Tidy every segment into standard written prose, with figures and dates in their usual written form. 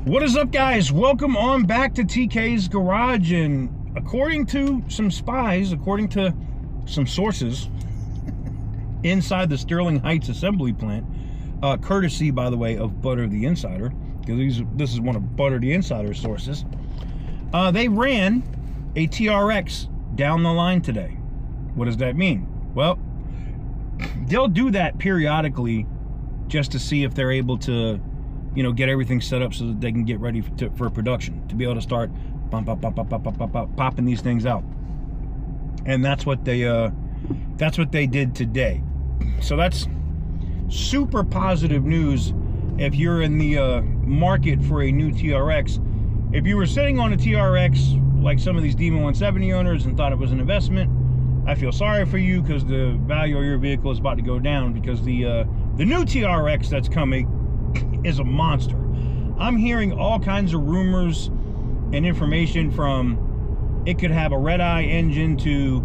What is up, guys? Welcome on back to TK's Garage. And according to some spies, according to some sources inside the Sterling Heights assembly plant, courtesy, by the way, of Butter the Insider, because this is one of Butter the Insider's sources, they ran a TRX down the line today. What does that mean? Well, they'll do that periodically just to see if they're able to, you know, get everything set up so that they can get ready for production, to be able to start popping these things out. And that's what they did today. So that's super positive news if you're in the market for a new TRX. If you were sitting on a TRX like some of these Demon 170 owners and thought it was an investment, I feel sorry for you, because the value of your vehicle is about to go down, because the new TRX that's coming is a monster. I'm hearing all kinds of rumors and information from it could have a red-eye engine to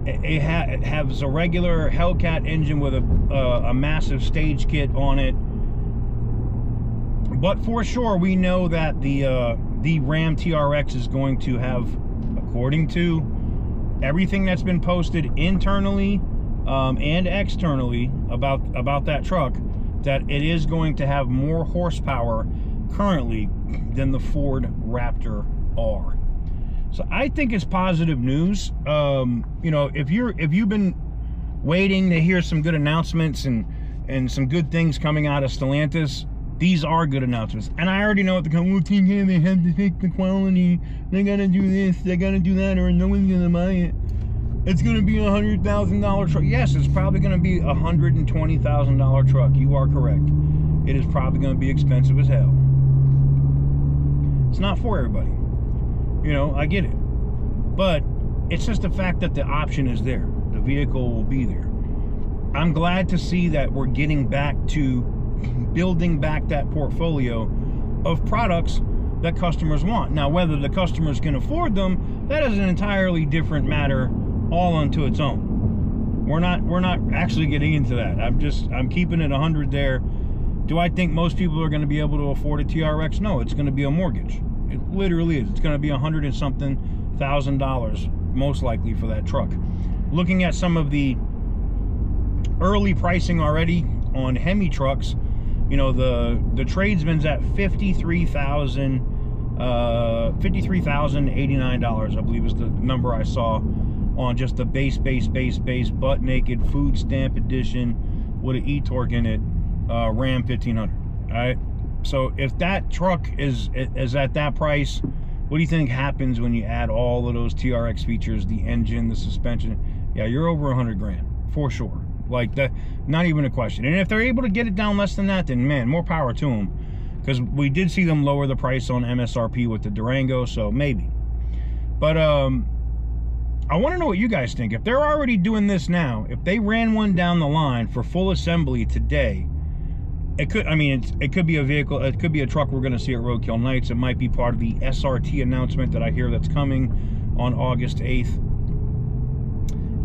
it has a regular Hellcat engine with a massive stage kit on it. But for sure, we know that the Ram TRX is going to have, according to everything that's been posted internally and externally about that truck, that it is going to have more horsepower currently than the Ford Raptor R. So I think it's positive news. You know, if you've been waiting to hear some good announcements and some good things coming out of Stellantis, these are good announcements. And I already know what the company, they have to take the quality, they gotta do this, they gotta do that, or no one's gonna buy it. It's going to be a $100,000 truck. Yes, it's probably going to be a $120,000 truck. You are correct. It is probably going to be expensive as hell. It's not for everybody. You know, I get it. But it's just the fact that the option is there. The vehicle will be there. I'm glad to see that we're getting back to building back that portfolio of products that customers want. Now, whether the customers can afford them, that is an entirely different matter, all unto its own. We're not actually getting into that. I'm keeping it 100 there. Do I think most people are going to be able to afford a TRX? No, it's going to be a mortgage. It literally is. It's going to be $100 and something thousand most likely for that truck. Looking at some of the early pricing already on Hemi trucks, you know, the tradesman's at $53,089, I believe is the number I saw, on just the base butt naked food stamp edition with an e-torque in it, Ram 1500. All right, so if that truck is at that price, what do you think happens when you add all of those TRX features, the engine, the suspension? Yeah, you're over 100 grand for sure. Like that, not even a question. And if they're able to get it down less than that, then man, more power to them, because we did see them lower the price on MSRP with the Durango, so maybe. But I want to know what you guys think. If they're already doing this now, if they ran one down the line for full assembly today, it could, I mean, it could be a vehicle, it could be a truck we're going to see at Roadkill Nights. It might be part of the SRT announcement that I hear that's coming on August 8th.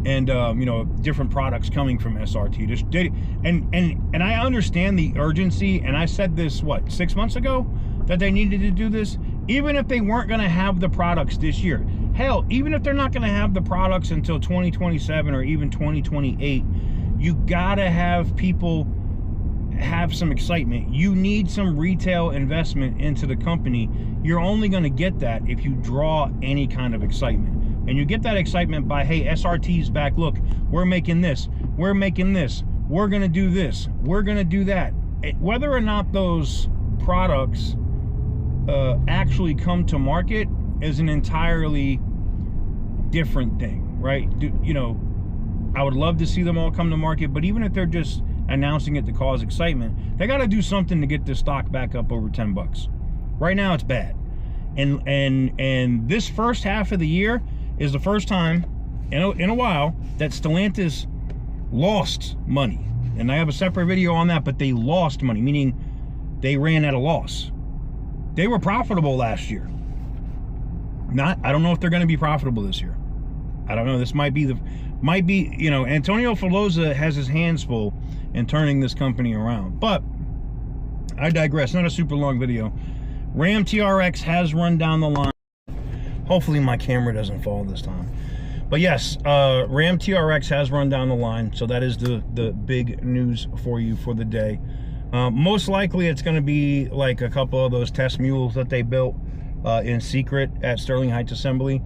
And you know, different products coming from SRT. And I understand the urgency, and I said this, what, 6 months ago, that they needed to do this. Even if they weren't going to have the products this year, hell, even if they're not going to have the products until 2027 or even 2028, you gotta have people have some excitement. You need some retail investment into the company. You're only going to get that if you draw any kind of excitement. And you get that excitement by, hey, SRT's back. Look, we're making this. We're making this. We're going to do this. We're going to do that. Whether or not those products actually come to market is an entirely different thing, right? You know, I would love to see them all come to market, but even if they're just announcing it to cause excitement, they got to do something to get this stock back up over 10 bucks. Right now, it's bad. And this first half of the year is the first time in a while that Stellantis lost money. And I have a separate video on that, but they lost money, meaning they ran at a loss. They were profitable last year. I don't know if they're going to be profitable this year. I don't know. This might be, you know, Antonio Filosa has his hands full in turning this company around. But I digress. Not a super long video. Ram TRX has run down the line. Hopefully my camera doesn't fall this time. But yes, Ram TRX has run down the line, so that is the big news for you for the day. Most likely it's going to be like a couple of those test mules that they built in secret at Sterling Heights Assembly.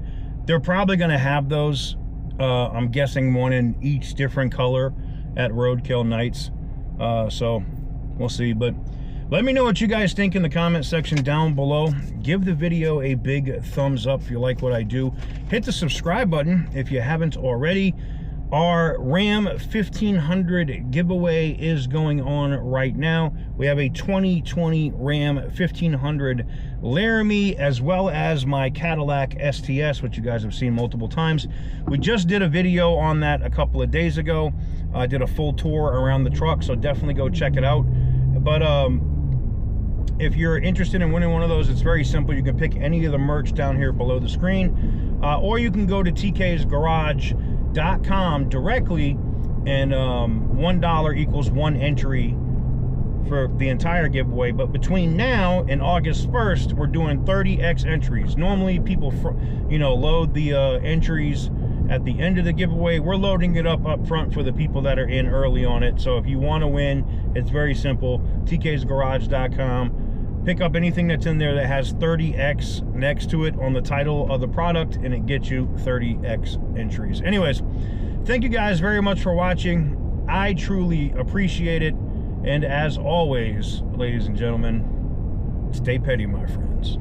They're probably going to have those, I'm guessing one in each different color at Roadkill Nights. So we'll see. But let me know what you guys think in the comment section down below. Give the video a big thumbs up if you like what I do. Hit the subscribe button if you haven't already. Our Ram 1500 giveaway is going on right now. We have a 2020 Ram 1500 Laramie, as well as my Cadillac STS, which you guys have seen multiple times. We just did a video on that a couple of days ago. I did a full tour around the truck, so definitely go check it out. But if you're interested in winning one of those, it's very simple. You can pick any of the merch down here below the screen, or you can go to tksgarage.com directly, and $1 equals 1 entry for the entire giveaway. But between now and August 1st, we're doing 30x entries. Normally people load the entries at the end of the giveaway. We're loading it up front for the people that are in early on it. So if you want to win, it's very simple. tksgarage.com. Pick up anything that's in there that has 30x next to it on the title of the product, and it gets you 30x entries. Anyways, thank you guys very much for watching. I truly appreciate it. And as always, ladies and gentlemen, stay petty, my friends.